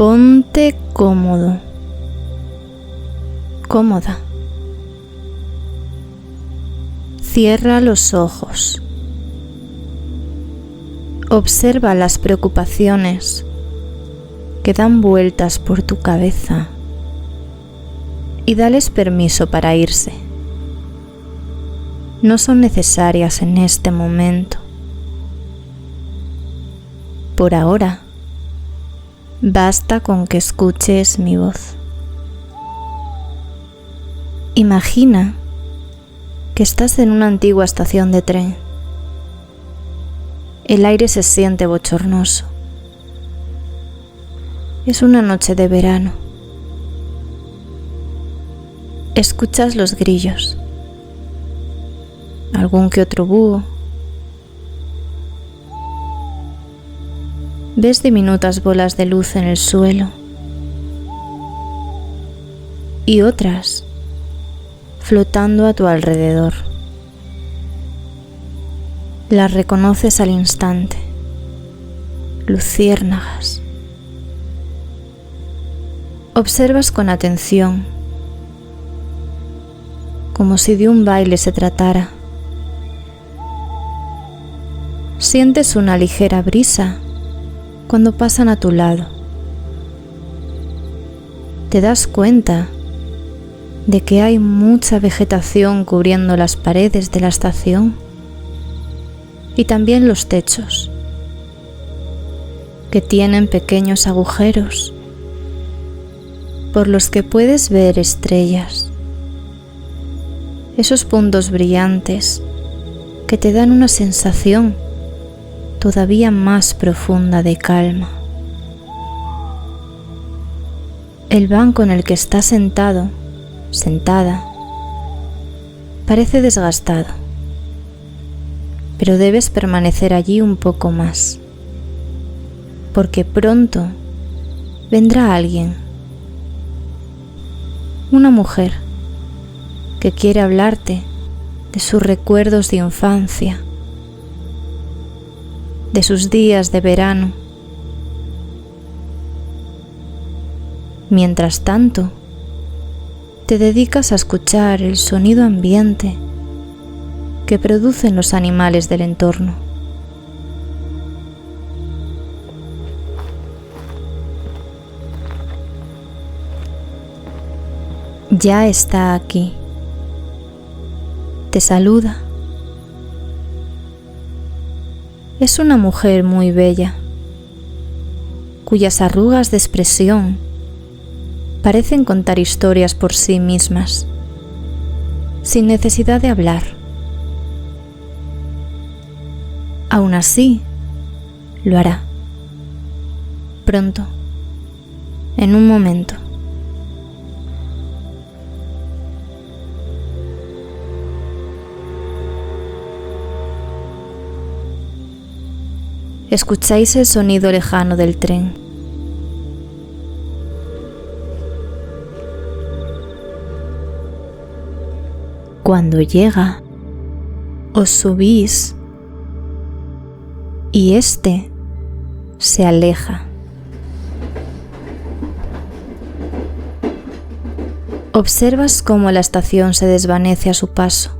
Ponte cómodo, cómoda. Cierra los ojos. Observa las preocupaciones que dan vueltas por tu cabeza y dales permiso para irse. No son necesarias en este momento. Por ahora, basta con que escuches mi voz. Imagina que estás en una antigua estación de tren. El aire se siente bochornoso. Es una noche de verano. Escuchas los grillos, algún que otro búho. Ves diminutas bolas de luz en el suelo y otras flotando a tu alrededor. Las reconoces al instante, luciérnagas. Observas con atención, como si de un baile se tratara. Sientes una ligera brisa cuando pasan a tu lado. Te das cuenta de que hay mucha vegetación cubriendo las paredes de la estación y también los techos, que tienen pequeños agujeros por los que puedes ver estrellas, esos puntos brillantes que te dan una sensación todavía más profunda de calma. El banco en el que estás sentada, parece desgastado, pero debes permanecer allí un poco más, porque pronto vendrá alguien, una mujer que quiere hablarte de sus recuerdos de infancia, de sus días de verano. Mientras tanto, te dedicas a escuchar el sonido ambiente que producen los animales del entorno. Ya está aquí. Te saluda. Es una mujer muy bella, cuyas arrugas de expresión parecen contar historias por sí mismas, sin necesidad de hablar. Aún así, lo hará. Pronto, en un momento. Escucháis el sonido lejano del tren. Cuando llega, os subís y éste se aleja. Observas cómo la estación se desvanece a su paso.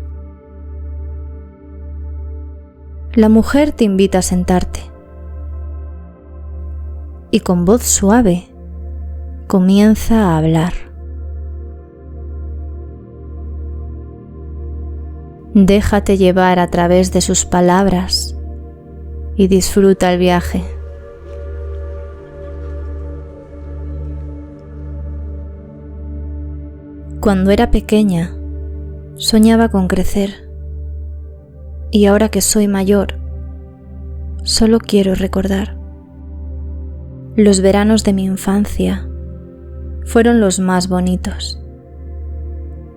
La mujer te invita a sentarte y con voz suave comienza a hablar. Déjate llevar a través de sus palabras y disfruta el viaje. Cuando era pequeña, soñaba con crecer, y ahora que soy mayor, solo quiero recordar. Los veranos de mi infancia fueron los más bonitos.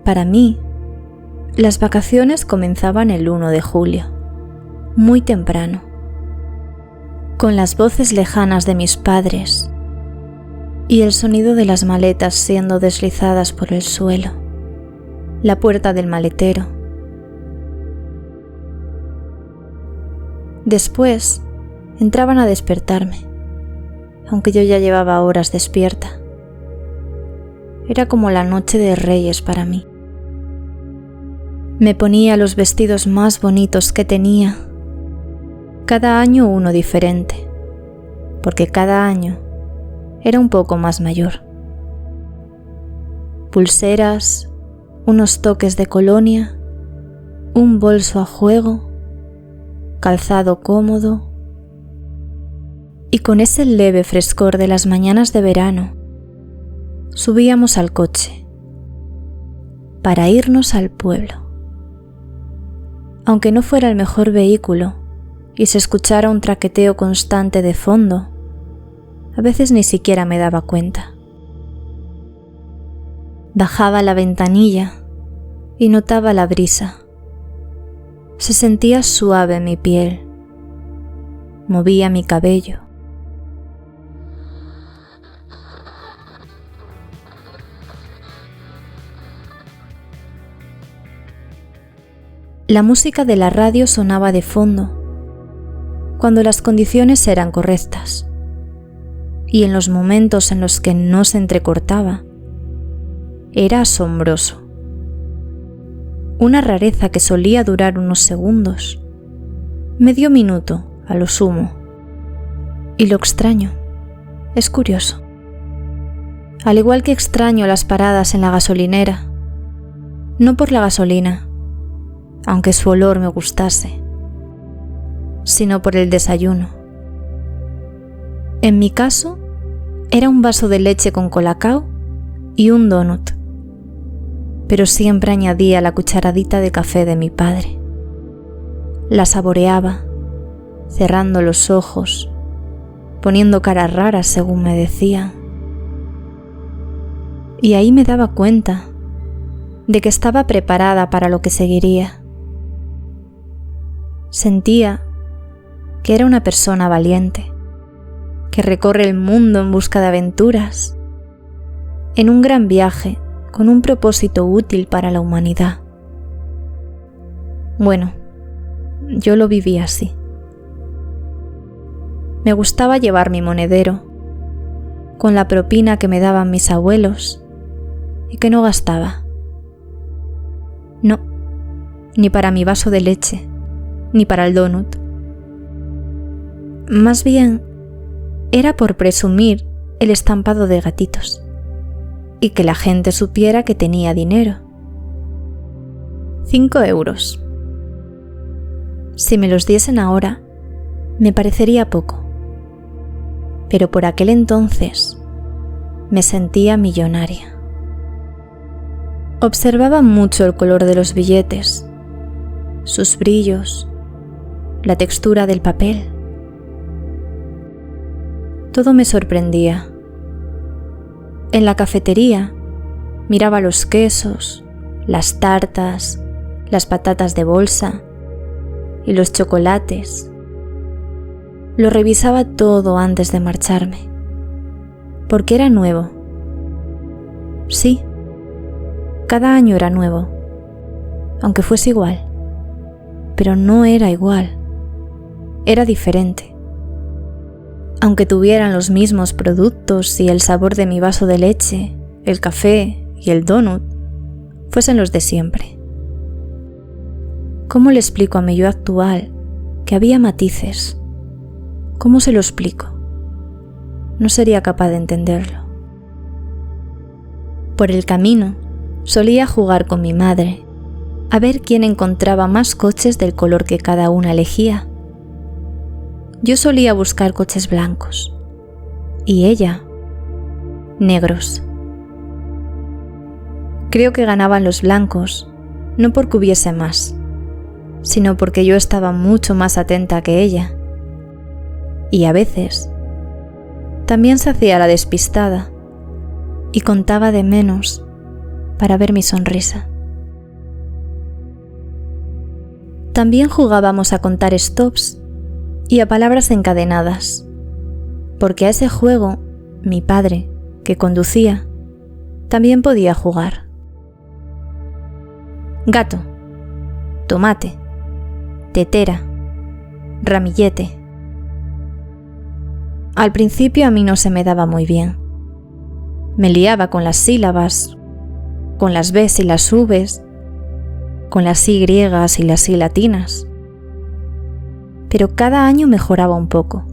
Para mí, las vacaciones comenzaban el 1 de julio, muy temprano, con las voces lejanas de mis padres y el sonido de las maletas siendo deslizadas por el suelo, la puerta del maletero. Después entraban a despertarme aunque yo ya llevaba horas despierta. Era como la noche de Reyes para mí. Me ponía los vestidos más bonitos que tenía, cada año uno diferente, porque cada año era un poco más mayor. Pulseras, unos toques de colonia, un bolso a juego, calzado cómodo, y con ese leve frescor de las mañanas de verano, subíamos al coche para irnos al pueblo. Aunque no fuera el mejor vehículo y se escuchara un traqueteo constante de fondo, a veces ni siquiera me daba cuenta. Bajaba la ventanilla y notaba la brisa. Se sentía suave mi piel, movía mi cabello. La música de la radio sonaba de fondo, cuando las condiciones eran correctas, y en los momentos en los que no se entrecortaba, era asombroso. Una rareza que solía durar unos segundos, medio minuto a lo sumo. Y lo extraño, es curioso. Al igual que extraño las paradas en la gasolinera, no por la gasolina, aunque su olor me gustase, sino por el desayuno. En mi caso, era un vaso de leche con colacao y un donut, pero siempre añadía la cucharadita de café de mi padre. La saboreaba, cerrando los ojos, poniendo caras raras según me decía. Y ahí me daba cuenta de que estaba preparada para lo que seguiría. Sentía que era una persona valiente, que recorre el mundo en busca de aventuras, en un gran viaje con un propósito útil para la humanidad. Bueno, yo lo viví así. Me gustaba llevar mi monedero, con la propina que me daban mis abuelos y que no gastaba. No, ni para mi vaso de leche, ni para el donut. Más bien, era por presumir el estampado de gatitos y que la gente supiera que tenía dinero. 5 euros. Si me los diesen ahora, me parecería poco, pero por aquel entonces me sentía millonaria. Observaba mucho el color de los billetes, sus brillos, la textura del papel. Todo me sorprendía. En la cafetería miraba los quesos, las tartas, las patatas de bolsa y los chocolates. Lo revisaba todo antes de marcharme, porque era nuevo. Sí, cada año era nuevo, aunque fuese igual, pero no era igual, era diferente. Aunque tuvieran los mismos productos y el sabor de mi vaso de leche, el café y el donut fuesen los de siempre. ¿Cómo le explico a mi yo actual que había matices? ¿Cómo se lo explico? No sería capaz de entenderlo. Por el camino, solía jugar con mi madre, a ver quién encontraba más coches del color que cada una elegía. Yo solía buscar coches blancos, y ella, negros. Creo que ganaban los blancos, no porque hubiese más, sino porque yo estaba mucho más atenta que ella. Y a veces, también se hacía la despistada, y contaba de menos para ver mi sonrisa. También jugábamos a contar stops y a palabras encadenadas, porque a ese juego mi padre, que conducía, también podía jugar. Gato, tomate, tetera, ramillete. Al principio a mí no se me daba muy bien. Me liaba con las sílabas, con las Bs y las Vs, con las Y y las I latinas. Pero cada año mejoraba un poco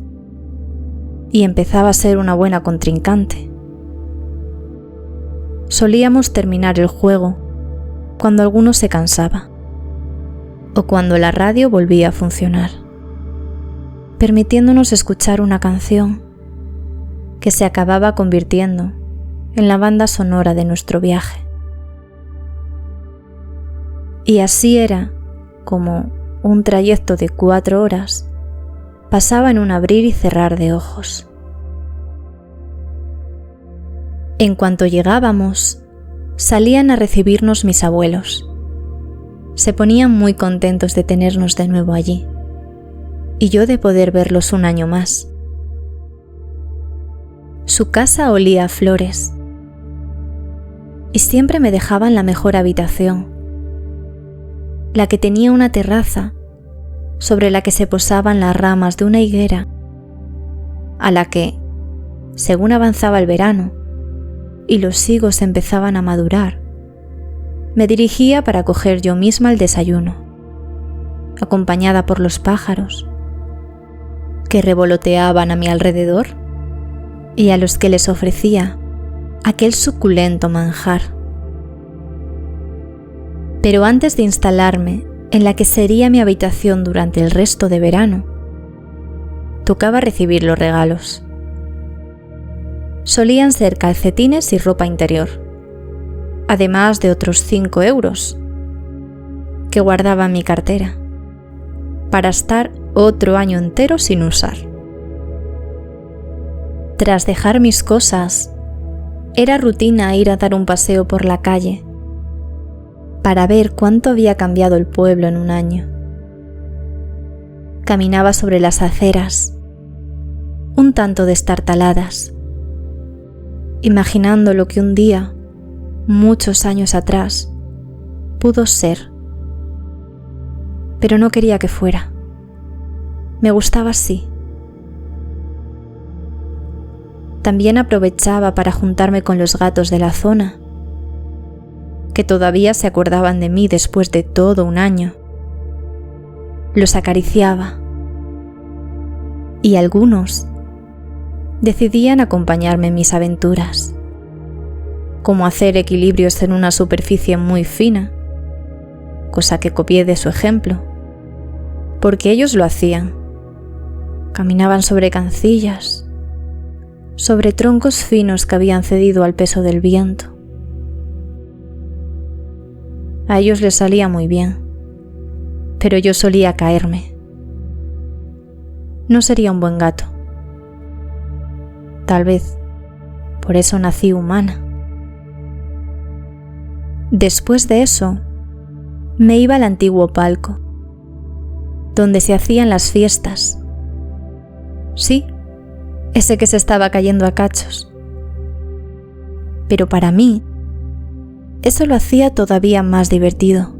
y empezaba a ser una buena contrincante. Solíamos terminar el juego cuando alguno se cansaba o cuando la radio volvía a funcionar, permitiéndonos escuchar una canción que se acababa convirtiendo en la banda sonora de nuestro viaje. Y así era como un trayecto de 4 horas pasaba en un abrir y cerrar de ojos. En cuanto llegábamos, salían a recibirnos mis abuelos. Se ponían muy contentos de tenernos de nuevo allí, y yo de poder verlos un año más. Su casa olía a flores, y siempre me dejaban la mejor habitación, la que tenía una terraza sobre la que se posaban las ramas de una higuera, a la que, según avanzaba el verano y los higos empezaban a madurar, me dirigía para coger yo misma el desayuno, acompañada por los pájaros que revoloteaban a mi alrededor y a los que les ofrecía aquel suculento manjar. Pero antes de instalarme en la que sería mi habitación durante el resto de verano, tocaba recibir los regalos. Solían ser calcetines y ropa interior, además de otros 5 euros que guardaba en mi cartera para estar otro año entero sin usar. Tras dejar mis cosas, era rutina ir a dar un paseo por la calle para ver cuánto había cambiado el pueblo en un año. Caminaba sobre las aceras, un tanto destartaladas, imaginando lo que un día, muchos años atrás, pudo ser. Pero no quería que fuera. Me gustaba así. También aprovechaba para juntarme con los gatos de la zona, que todavía se acordaban de mí después de todo un año. Los acariciaba, y algunos decidían acompañarme en mis aventuras, como hacer equilibrios en una superficie muy fina, cosa que copié de su ejemplo, porque ellos lo hacían. Caminaban sobre cancillas, sobre troncos finos que habían cedido al peso del viento. A ellos les salía muy bien, pero yo solía caerme. No sería un buen gato. Tal vez por eso nací humana. Después de eso, me iba al antiguo palco, donde se hacían las fiestas. Sí, ese que se estaba cayendo a cachos. Pero para mí, eso lo hacía todavía más divertido.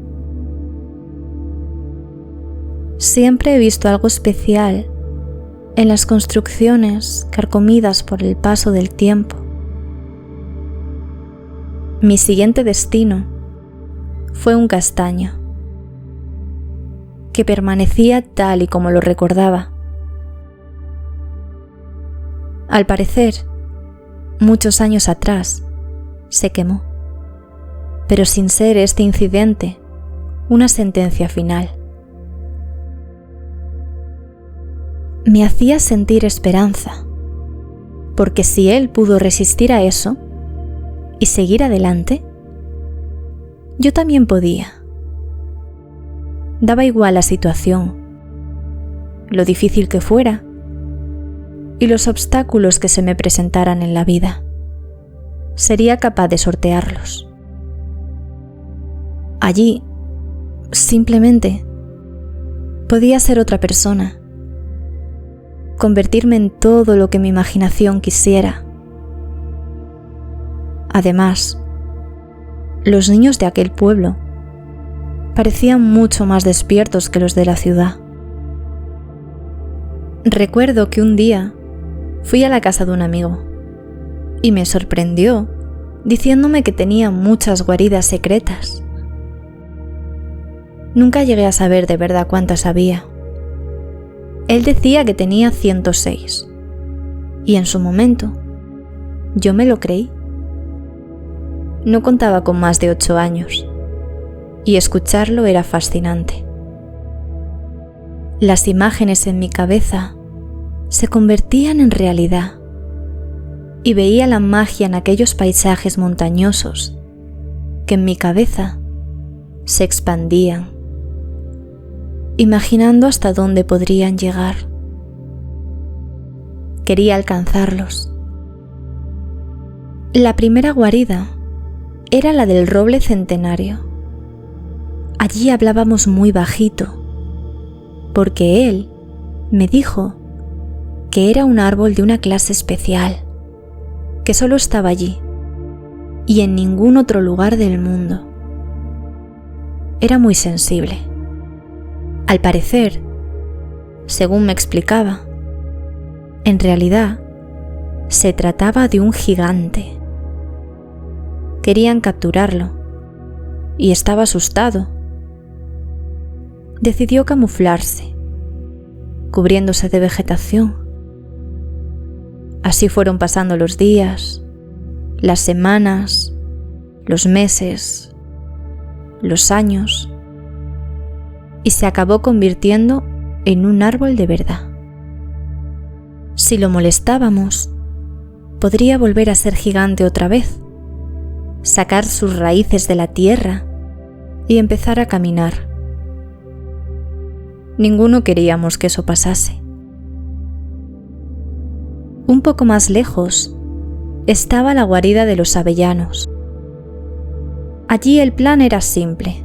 Siempre he visto algo especial en las construcciones carcomidas por el paso del tiempo. Mi siguiente destino fue un castaño, que permanecía tal y como lo recordaba. Al parecer, muchos años atrás, se quemó, pero sin ser este incidente una sentencia final. Me hacía sentir esperanza, porque si él pudo resistir a eso y seguir adelante, yo también podía. Daba igual la situación, lo difícil que fuera y los obstáculos que se me presentaran en la vida. Sería capaz de sortearlos. Allí, simplemente, podía ser otra persona, convertirme en todo lo que mi imaginación quisiera. Además, los niños de aquel pueblo parecían mucho más despiertos que los de la ciudad. Recuerdo que un día Fui a la casa de un amigo y me sorprendió diciéndome que tenía muchas guaridas secretas. Nunca llegué a saber de verdad cuántas había. Él decía que tenía 106 y en su momento yo me lo creí. No contaba con más de 8 años y escucharlo era fascinante. Las imágenes en mi cabeza se convertían en realidad y veía la magia en aquellos paisajes montañosos que en mi cabeza se expandían, imaginando hasta dónde podrían llegar. Quería alcanzarlos. La primera guarida era la del roble centenario. Allí hablábamos muy bajito, porque él me dijo que era un árbol de una clase especial, que solo estaba allí y en ningún otro lugar del mundo. Era muy sensible. Al parecer, según me explicaba, en realidad se trataba de un gigante. Querían capturarlo y estaba asustado. Decidió camuflarse, cubriéndose de vegetación. Así fueron pasando los días, las semanas, los meses, los años, y se acabó convirtiendo en un árbol de verdad. Si lo molestábamos, podría volver a ser gigante otra vez, sacar sus raíces de la tierra y empezar a caminar. Ninguno queríamos que eso pasase. Un poco más lejos estaba la guarida de los avellanos. Allí el plan era simple: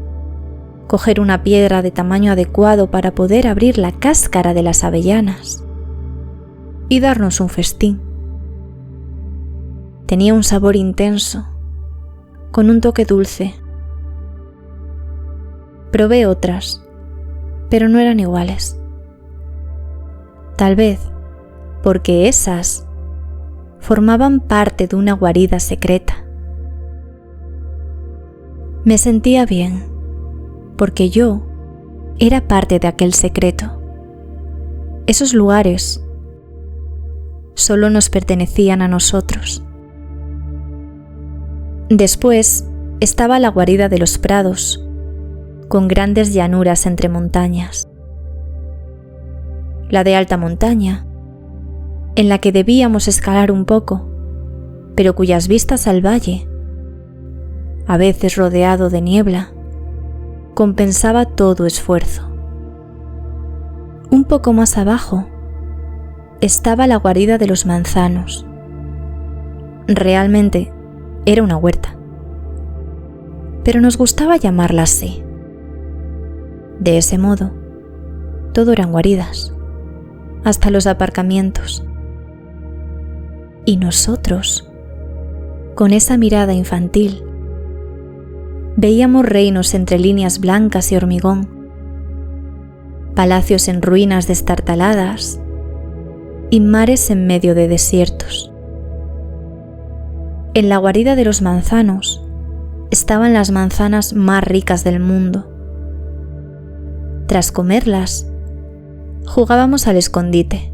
coger una piedra de tamaño adecuado para poder abrir la cáscara de las avellanas y darnos un festín. Tenía un sabor intenso, con un toque dulce. Probé otras, pero no eran iguales. Tal vez porque esas formaban parte de una guarida secreta. Me sentía bien, porque yo era parte de aquel secreto. Esos lugares solo nos pertenecían a nosotros. Después estaba la guarida de los prados, con grandes llanuras entre montañas. La de alta montaña, en la que debíamos escalar un poco, pero cuyas vistas al valle, a veces rodeado de niebla, compensaba todo esfuerzo. Un poco más abajo estaba la guarida de los manzanos. Realmente era una huerta, pero nos gustaba llamarla así. De ese modo, todo eran guaridas, hasta los aparcamientos. Y nosotros, con esa mirada infantil, veíamos reinos entre líneas blancas y hormigón, palacios en ruinas destartaladas y mares en medio de desiertos. En la guarida de los manzanos estaban las manzanas más ricas del mundo. Tras comerlas, jugábamos al escondite,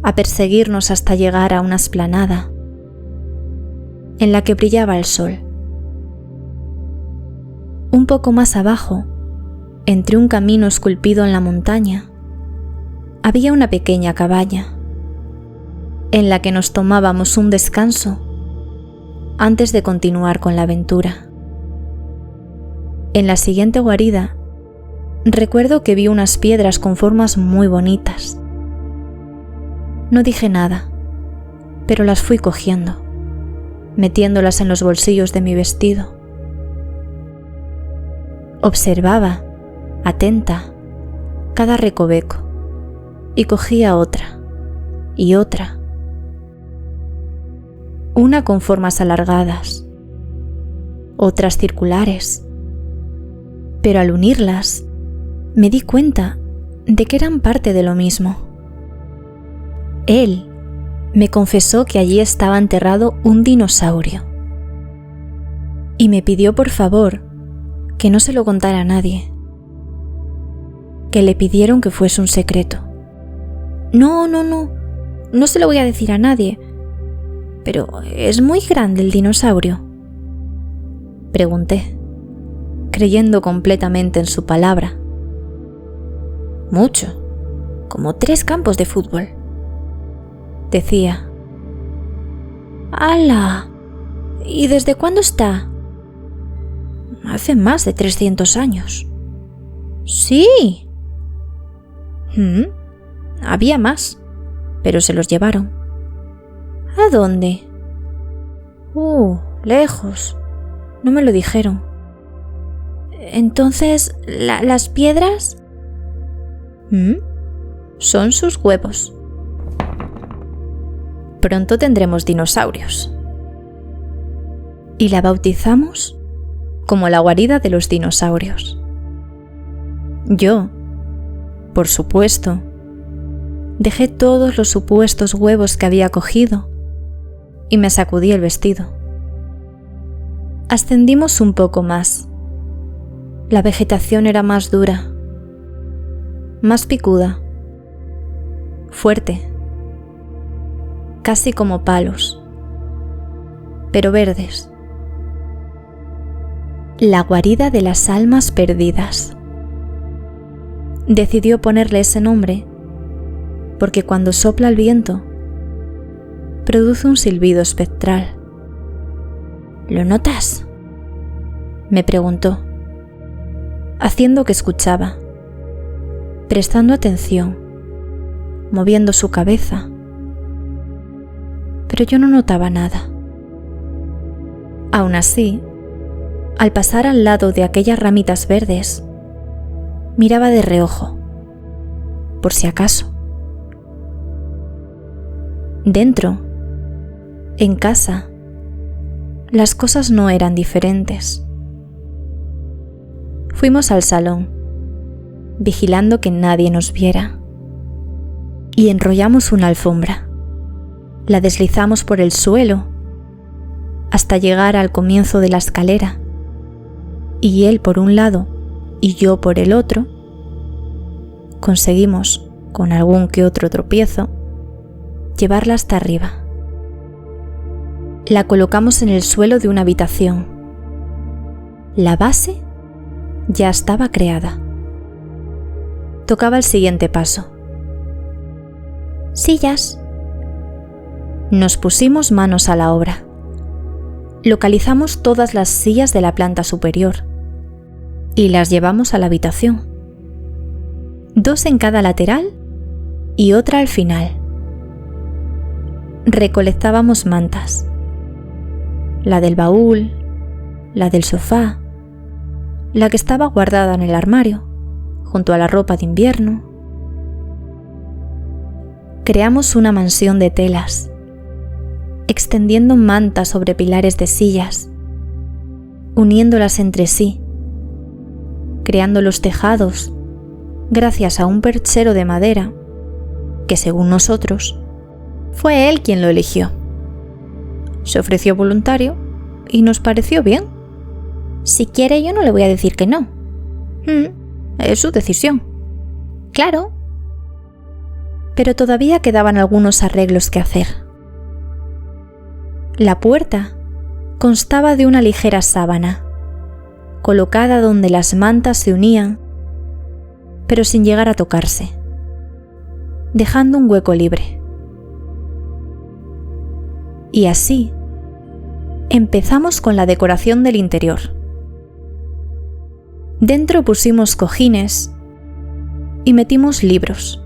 a perseguirnos hasta llegar a una explanada en la que brillaba el sol. Un poco más abajo, entre un camino esculpido en la montaña, había una pequeña cabaña en la que nos tomábamos un descanso antes de continuar con la aventura. En la siguiente guarida, recuerdo que vi unas piedras con formas muy bonitas. No dije nada, pero las fui cogiendo, metiéndolas en los bolsillos de mi vestido. Observaba, atenta, cada recoveco y cogía otra y otra. Una con formas alargadas, otras circulares, pero al unirlas me di cuenta de que eran parte de lo mismo. Él me confesó que allí estaba enterrado un dinosaurio y me pidió por favor que no se lo contara a nadie, que le pidieron que fuese un secreto. No se lo voy a decir a nadie. ¿Pero es muy grande el dinosaurio?, pregunté, creyendo completamente en su palabra. Mucho, como 3 campos de fútbol, decía. ¡Hala! ¿Y desde cuándo está? Hace más de 300 años. ¡Sí! Había más, pero se los llevaron. ¿A dónde? Lejos. No me lo dijeron. Entonces, ¿las piedras? Son sus huevos. Pronto tendremos dinosaurios. Y la bautizamos como la guarida de los dinosaurios. Yo, por supuesto, dejé todos los supuestos huevos que había cogido y me sacudí el vestido. Ascendimos un poco más. La vegetación era más dura, más picuda, fuerte, casi como palos, pero verdes. La guarida de las almas perdidas. Decidió ponerle ese nombre porque cuando sopla el viento, produce un silbido espectral. ¿Lo notas?, me preguntó, haciendo que escuchaba, prestando atención, moviendo su cabeza. Pero yo no notaba nada. Aún así, al pasar al lado de aquellas ramitas verdes, miraba de reojo, por si acaso. Dentro, en casa, las cosas no eran diferentes. Fuimos al salón, vigilando que nadie nos viera, y enrollamos una alfombra. La deslizamos por el suelo hasta llegar al comienzo de la escalera, y él por un lado y yo por el otro, conseguimos, con algún que otro tropiezo, llevarla hasta arriba. La colocamos en el suelo de una habitación. La base ya estaba creada. Tocaba el siguiente paso. Sillas. Nos pusimos manos a la obra. Localizamos todas las sillas de la planta superior y las llevamos a la habitación. 2 en cada lateral y otra al final. Recolectábamos mantas. La del baúl, la del sofá, la que estaba guardada en el armario, junto a la ropa de invierno. Creamos una mansión de telas, extendiendo mantas sobre pilares de sillas, uniéndolas entre sí, creando los tejados gracias a un perchero de madera que, según nosotros, fue él quien lo eligió. Se ofreció voluntario y nos pareció bien. Si quiere, yo no le voy a decir que no. Es su decisión. Claro. Pero todavía quedaban algunos arreglos que hacer. La puerta constaba de una ligera sábana, colocada donde las mantas se unían, pero sin llegar a tocarse, dejando un hueco libre. Y así, empezamos con la decoración del interior. Dentro pusimos cojines y metimos libros.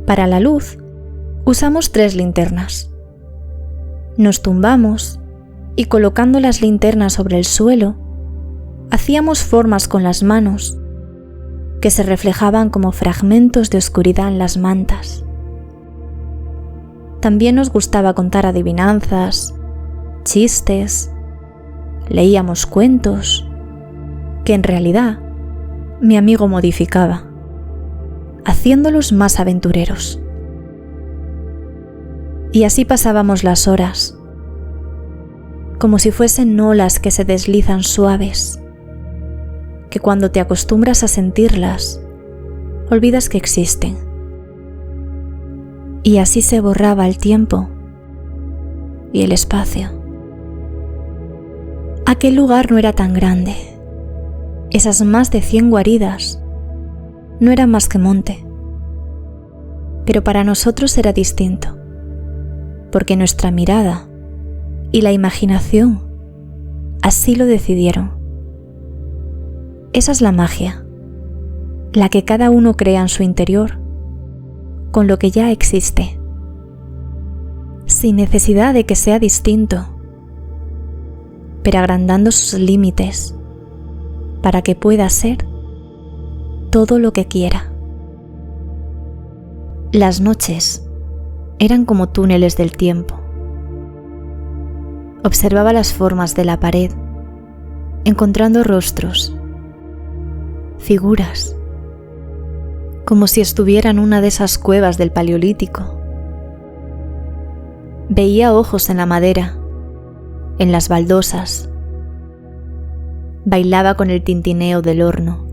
Para la luz, usamos 3 linternas. Nos tumbamos y, colocando las linternas sobre el suelo, hacíamos formas con las manos que se reflejaban como fragmentos de oscuridad en las mantas. También nos gustaba contar adivinanzas, chistes, leíamos cuentos, que en realidad mi amigo modificaba, haciéndolos más aventureros. Y así pasábamos las horas, como si fuesen olas que se deslizan suaves, que cuando te acostumbras a sentirlas, olvidas que existen. Y así se borraba el tiempo y el espacio. Aquel lugar no era tan grande. Esas más de 100 guaridas no eran más que monte. Pero para nosotros era distinto, porque nuestra mirada y la imaginación así lo decidieron. Esa es la magia, la que cada uno crea en su interior, con lo que ya existe, sin necesidad de que sea distinto, pero agrandando sus límites para que pueda ser todo lo que quiera. Las noches eran como túneles del tiempo. Observaba las formas de la pared, encontrando rostros, figuras, como si estuviera en una de esas cuevas del Paleolítico. Veía ojos en la madera, en las baldosas. Bailaba con el tintineo del horno,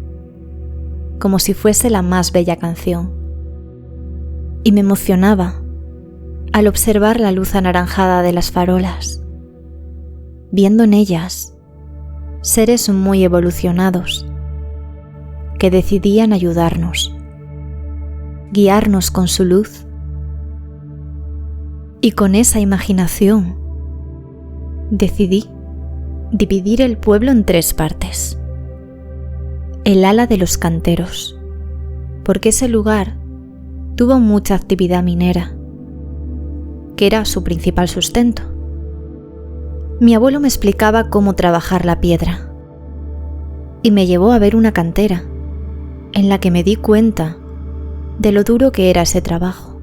como si fuese la más bella canción. Y me emocionaba al observar la luz anaranjada de las farolas, viendo en ellas seres muy evolucionados que decidían ayudarnos, guiarnos con su luz. Y con esa imaginación decidí dividir el pueblo en 3 partes. El ala de los canteros, porque ese lugar tuvo mucha actividad minera, que era su principal sustento. Mi abuelo me explicaba cómo trabajar la piedra y me llevó a ver una cantera en la que me di cuenta de lo duro que era ese trabajo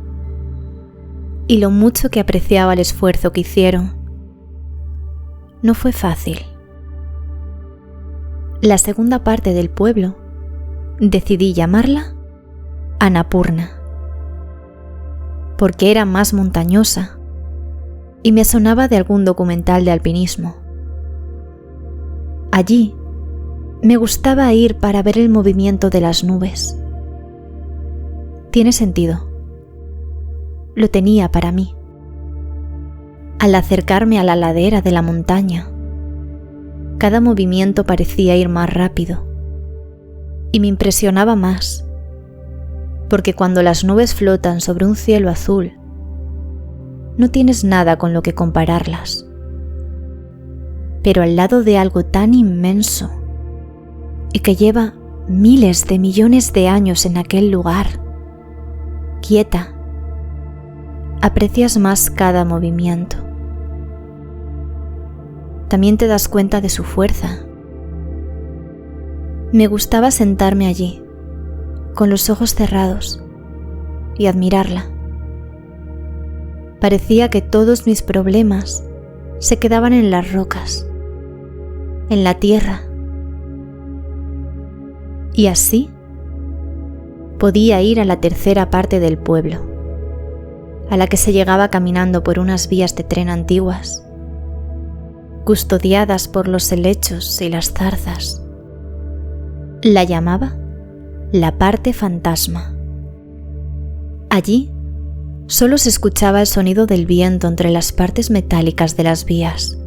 y lo mucho que apreciaba el esfuerzo que hicieron. No fue fácil. La segunda parte del pueblo decidí llamarla Annapurna, porque era más montañosa y me sonaba de algún documental de alpinismo. Allí me gustaba ir para ver el movimiento de las nubes. Tiene sentido. Lo tenía para mí. Al acercarme a la ladera de la montaña, cada movimiento parecía ir más rápido y me impresionaba más, porque cuando las nubes flotan sobre un cielo azul, no tienes nada con lo que compararlas. Pero al lado de algo tan inmenso y que lleva miles de millones de años en aquel lugar, quieta, aprecias más cada movimiento. También te das cuenta de su fuerza. Me gustaba sentarme allí, con los ojos cerrados, y admirarla. Parecía que todos mis problemas se quedaban en las rocas, en la tierra. Y así podía ir a la tercera parte del pueblo, a la que se llegaba caminando por unas vías de tren antiguas, custodiadas por los helechos y las zarzas. La llamaba la parte fantasma. Allí solo se escuchaba el sonido del viento entre las partes metálicas de las vías,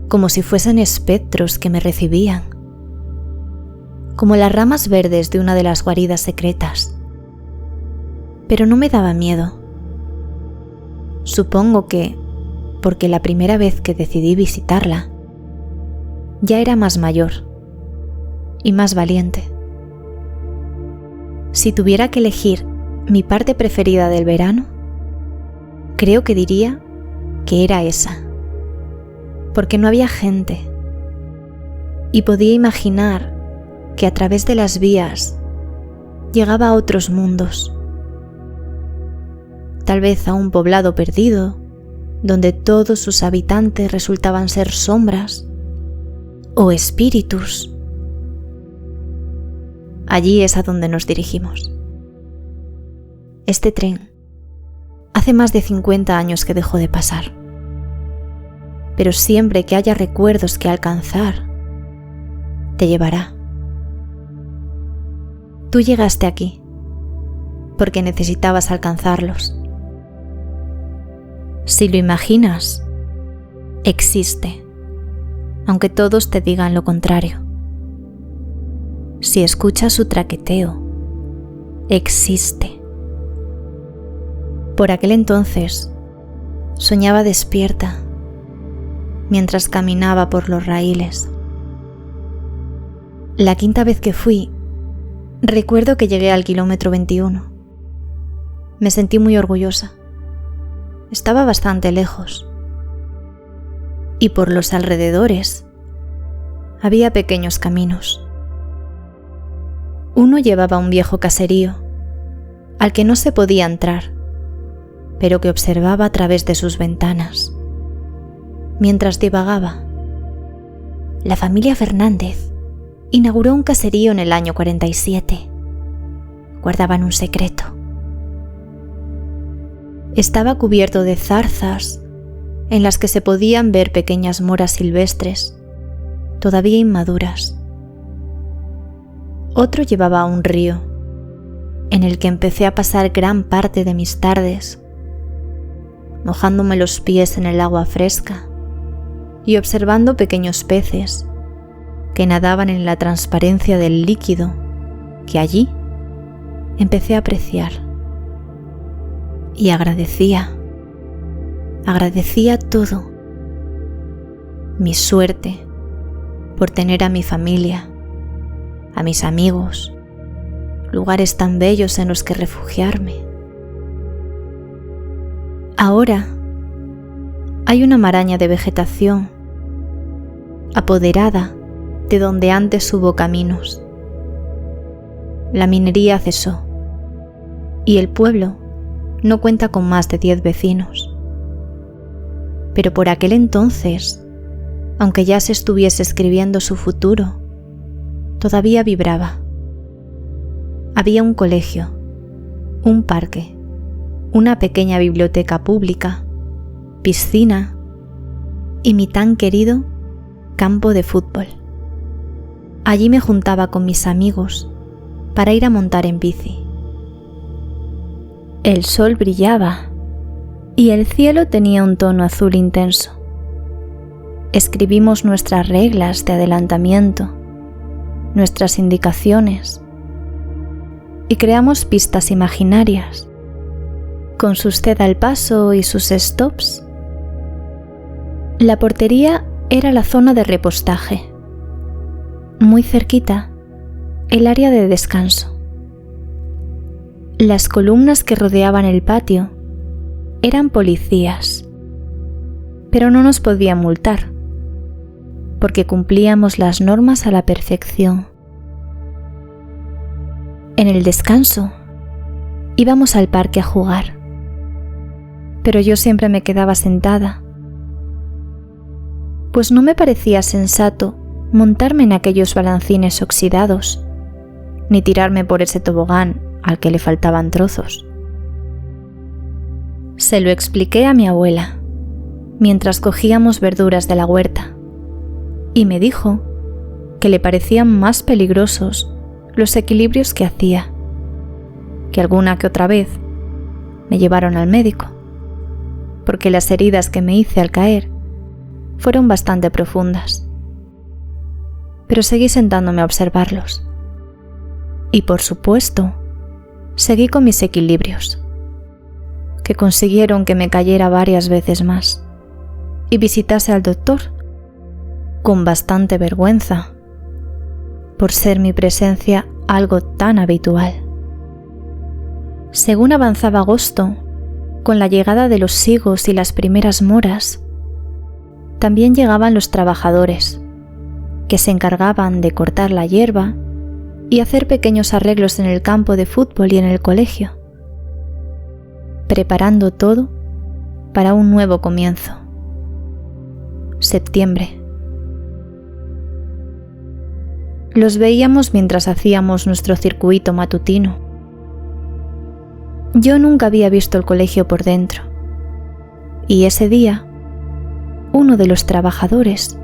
como si fuesen espectros que me recibían, como las ramas verdes de una de las guaridas secretas. Pero no me daba miedo. Supongo que porque la primera vez que decidí visitarla, ya era más mayor y más valiente. Si tuviera que elegir mi parte preferida del verano, creo que diría que era esa, porque no había gente y podía imaginar que a través de las vías llegaba a otros mundos, tal vez a un poblado perdido, donde todos sus habitantes resultaban ser sombras o espíritus. Allí es a donde nos dirigimos. Este tren Hace más de 50 años que dejó de pasar. Pero siempre que haya recuerdos que alcanzar, te llevará. Tú llegaste aquí porque necesitabas alcanzarlos. Si lo imaginas, existe, aunque todos te digan lo contrario. Si escuchas su traqueteo, existe. Por aquel entonces, soñaba despierta mientras caminaba por los raíles. La quinta vez que fui, recuerdo que llegué al kilómetro 21. Me sentí muy orgullosa. Estaba bastante lejos. Y por los alrededores había pequeños caminos. Uno llevaba a un viejo caserío, al que no se podía entrar, pero que observaba a través de sus ventanas. Mientras divagaba, la familia Fernández inauguró un caserío en el año 47. Guardaban un secreto. Estaba cubierto de zarzas en las que se podían ver pequeñas moras silvestres, todavía inmaduras. Otro llevaba a un río, en el que empecé a pasar gran parte de mis tardes, mojándome los pies en el agua fresca y observando pequeños peces que nadaban en la transparencia del líquido que allí empecé a apreciar. Y agradecía todo. Mi suerte por tener a mi familia, a mis amigos, lugares tan bellos en los que refugiarme. Ahora hay una maraña de vegetación apoderada de donde antes hubo caminos. La minería cesó y el pueblo no cuenta con más de 10 vecinos. Pero por aquel entonces, aunque ya se estuviese escribiendo su futuro, todavía vibraba. Había un colegio, un parque, una pequeña biblioteca pública, piscina y mi tan querido campo de fútbol. Allí me juntaba con mis amigos para ir a montar en bici. El sol brillaba y el cielo tenía un tono azul intenso. Escribimos nuestras reglas de adelantamiento, nuestras indicaciones y creamos pistas imaginarias con sus ceda al paso y sus stops. La portería era la zona de repostaje. Muy cerquita, el área de descanso. Las columnas que rodeaban el patio eran policías, pero no nos podían multar, porque cumplíamos las normas a la perfección. En el descanso, íbamos al parque a jugar, pero yo siempre me quedaba sentada, pues no me parecía sensato montarme en aquellos balancines oxidados, ni tirarme por ese tobogán al que le faltaban trozos. Se lo expliqué a mi abuela, mientras cogíamos verduras de la huerta, y me dijo que le parecían más peligrosos los equilibrios que hacía, que alguna que otra vez me llevaron al médico, porque las heridas que me hice al caer fueron bastante profundas. Pero seguí sentándome a observarlos. Y por supuesto, seguí con mis equilibrios, que consiguieron que me cayera varias veces más y visitase al doctor con bastante vergüenza por ser mi presencia algo tan habitual. Según avanzaba agosto, con la llegada de los higos y las primeras moras, también llegaban los trabajadores, que se encargaban de cortar la hierba y hacer pequeños arreglos en el campo de fútbol y en el colegio, preparando todo para un nuevo comienzo. Septiembre. Los veíamos mientras hacíamos nuestro circuito matutino. Yo nunca había visto el colegio por dentro, y ese día, uno de los trabajadores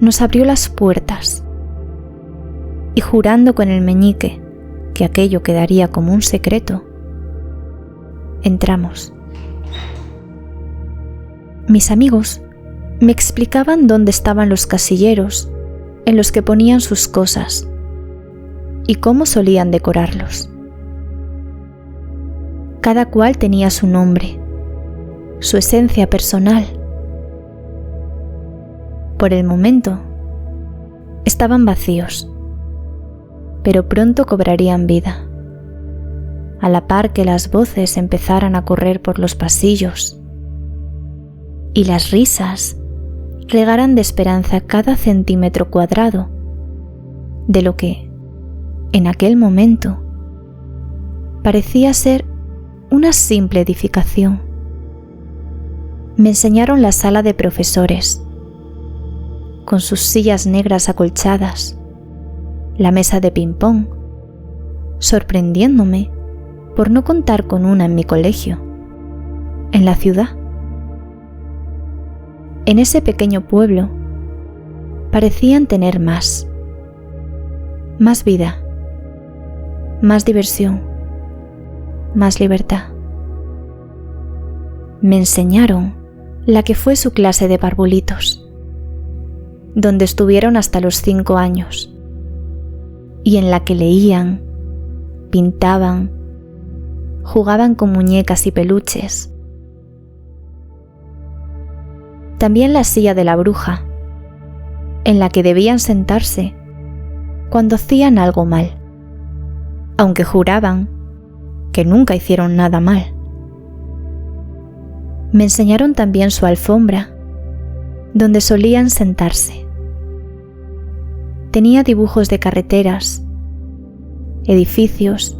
nos abrió las puertas y, jurando con el meñique que aquello quedaría como un secreto, entramos. Mis amigos me explicaban dónde estaban los casilleros en los que ponían sus cosas y cómo solían decorarlos. Cada cual tenía su nombre, su esencia personal. Por el momento, estaban vacíos, pero pronto cobrarían vida, a la par que las voces empezaran a correr por los pasillos y las risas regaran de esperanza cada centímetro cuadrado de lo que, en aquel momento, parecía ser una simple edificación. Me enseñaron la sala de profesores, con sus sillas negras acolchadas, la mesa de ping-pong, sorprendiéndome por no contar con una en mi colegio, en la ciudad. En ese pequeño pueblo parecían tener más vida, más diversión, más libertad. Me enseñaron la que fue su clase de parvulitos, donde estuvieron hasta los 5 años, y en la que leían, pintaban, jugaban con muñecas y peluches. También la silla de la bruja, en la que debían sentarse cuando hacían algo mal, aunque juraban que nunca hicieron nada mal. Me enseñaron también su alfombra, donde solían sentarse. Tenía dibujos de carreteras, edificios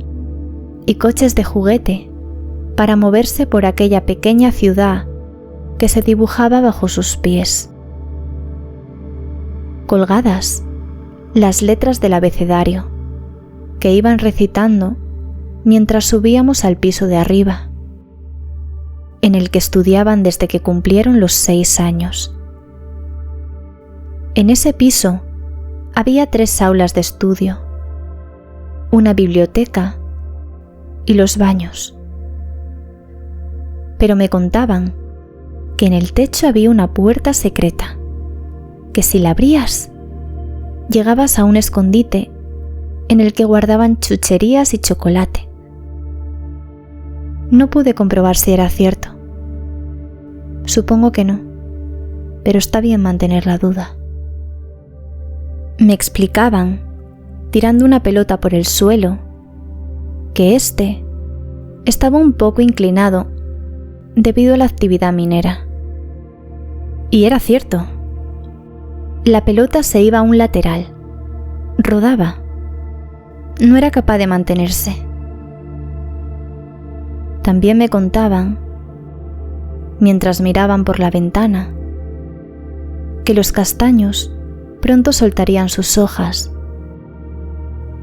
y coches de juguete para moverse por aquella pequeña ciudad que se dibujaba bajo sus pies. Colgadas, las letras del abecedario, que iban recitando mientras subíamos al piso de arriba, en el que estudiaban desde que cumplieron los 6 años. En ese piso había 3 aulas de estudio, una biblioteca y los baños. Pero me contaban que en el techo había una puerta secreta, que si la abrías, llegabas a un escondite en el que guardaban chucherías y chocolate. No pude comprobar si era cierto. Supongo que no, pero está bien mantener la duda. Me explicaban, tirando una pelota por el suelo, que éste estaba un poco inclinado debido a la actividad minera. Y era cierto. La pelota se iba a un lateral, rodaba, no era capaz de mantenerse. También me contaban, mientras miraban por la ventana, que los castaños pronto soltarían sus hojas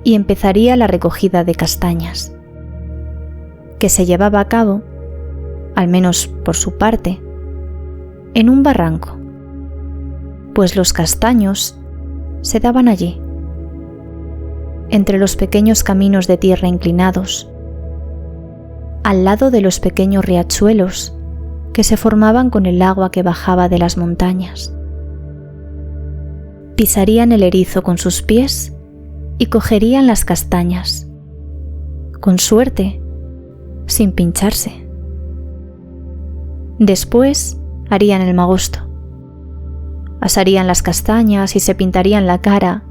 y empezaría la recogida de castañas, que se llevaba a cabo, al menos por su parte, en un barranco, pues los castaños se daban allí, entre los pequeños caminos de tierra inclinados, al lado de los pequeños riachuelos que se formaban con el agua que bajaba de las montañas. Pisarían el erizo con sus pies y cogerían las castañas, con suerte, sin pincharse. Después harían el magosto. Asarían las castañas y se pintarían la cara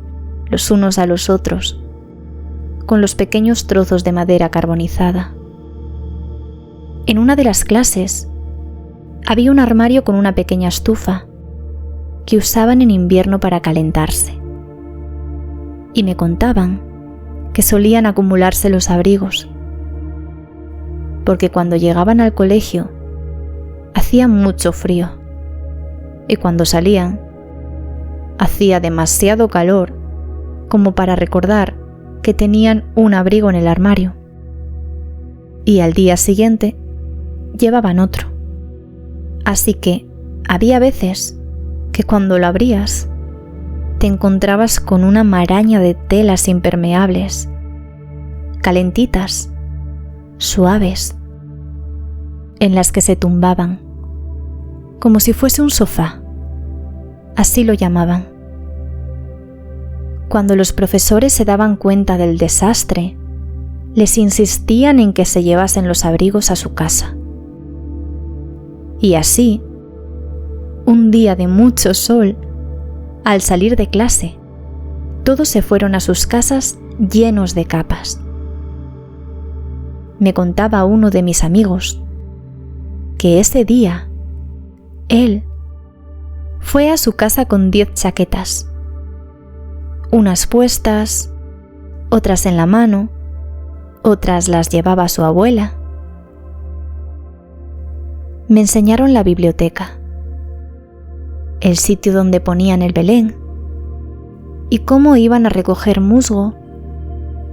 los unos a los otros con los pequeños trozos de madera carbonizada. En una de las clases había un armario con una pequeña estufa que usaban en invierno para calentarse. Y me contaban que solían acumularse los abrigos, porque cuando llegaban al colegio hacía mucho frío y cuando salían hacía demasiado calor como para recordar que tenían un abrigo en el armario. y al día siguiente llevaban otro. Así que había veces que cuando lo abrías te encontrabas con una maraña de telas impermeables, calentitas, suaves, en las que se tumbaban, como si fuese un sofá. Así lo llamaban. Cuando los profesores se daban cuenta del desastre, les insistían en que se llevasen los abrigos a su casa. Y así, un día de mucho sol, al salir de clase, todos se fueron a sus casas llenos de capas. Me contaba uno de mis amigos que ese día él fue a su casa con 10 chaquetas, unas puestas, otras en la mano, otras las llevaba su abuela. Me enseñaron la biblioteca, el sitio donde ponían el Belén y cómo iban a recoger musgo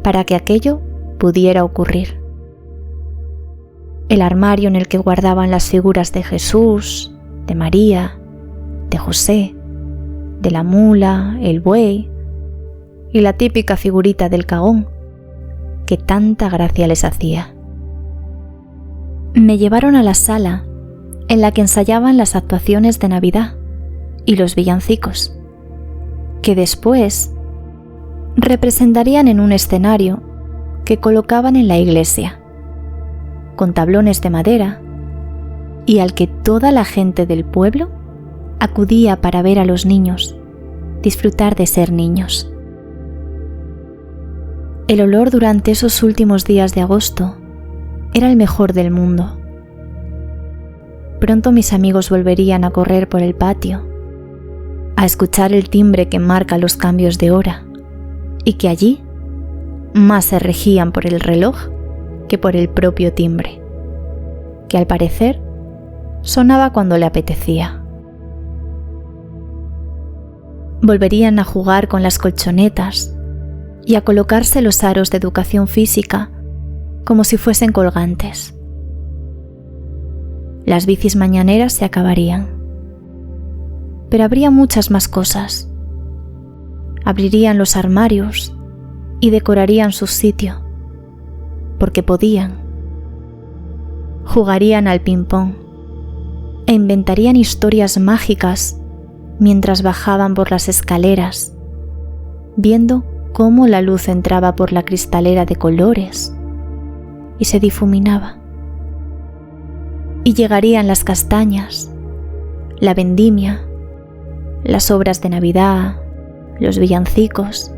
para que aquello pudiera ocurrir. El armario en el que guardaban las figuras de Jesús, de María, de José, de la mula, el buey y la típica figurita del cagón que tanta gracia les hacía. Me llevaron a la sala en la que ensayaban las actuaciones de Navidad y los villancicos, que después representarían en un escenario que colocaban en la iglesia, con tablones de madera, y al que toda la gente del pueblo acudía para ver a los niños disfrutar de ser niños. El olor durante esos últimos días de agosto era el mejor del mundo. Pronto mis amigos volverían a correr por el patio, a escuchar el timbre que marca los cambios de hora, y que allí más se regían por el reloj que por el propio timbre, que al parecer sonaba cuando le apetecía. Volverían a jugar con las colchonetas y a colocarse los aros de educación física como si fuesen colgantes. Las bicis mañaneras se acabarían, pero habría muchas más cosas. Abrirían los armarios y decorarían su sitio, porque podían. Jugarían al ping-pong e inventarían historias mágicas mientras bajaban por las escaleras, viendo cómo la luz entraba por la cristalera de colores y se difuminaba. Y llegarían las castañas, la vendimia, las obras de Navidad, los villancicos,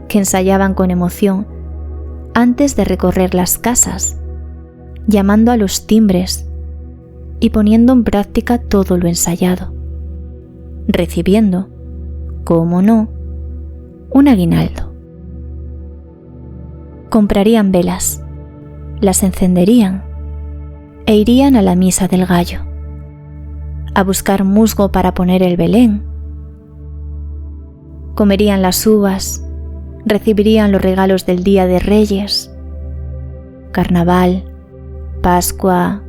que ensayaban con emoción antes de recorrer las casas, llamando a los timbres y poniendo en práctica todo lo ensayado, recibiendo, como no, un aguinaldo. Comprarían velas, las encenderían e irían a la misa del gallo, a buscar musgo para poner el Belén. Comerían las uvas, recibirían los regalos del Día de Reyes, Carnaval, Pascua,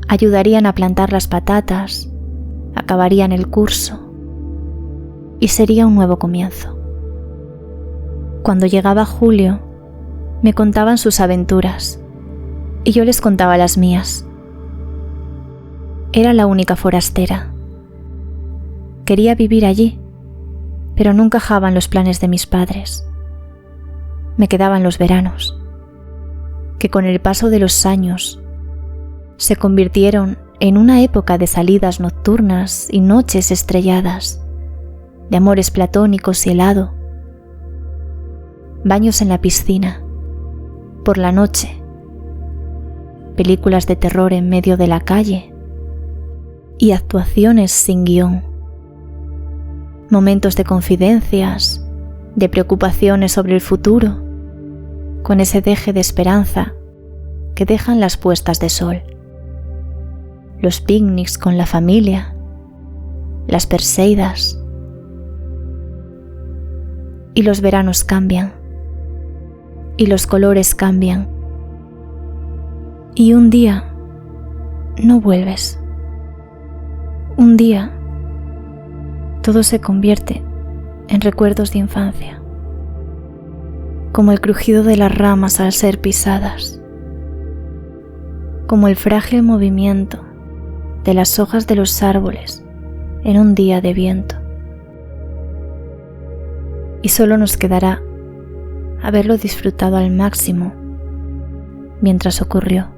ayudarían a plantar las patatas, acabarían el curso y sería un nuevo comienzo. Cuando llegaba julio, me contaban sus aventuras y yo les contaba las mías. Era la única forastera. Quería vivir allí, pero no encajaban los planes de mis padres. Me quedaban los veranos, que con el paso de los años se convirtieron en una época de salidas nocturnas y noches estrelladas, de amores platónicos y helado, baños en la piscina, por la noche, películas de terror en medio de la calle y actuaciones sin guión, momentos de confidencias, de preocupaciones sobre el futuro, con ese deje de esperanza que dejan las puestas de sol, los picnics con la familia, las perseidas. Y los veranos cambian, y los colores cambian, Y un día no vuelves. Un día todo se convierte en recuerdos de infancia, como el crujido de las ramas al ser pisadas, como el frágil movimiento de las hojas de los árboles en un día de viento. Y solo nos quedará haberlo disfrutado al máximo mientras ocurrió.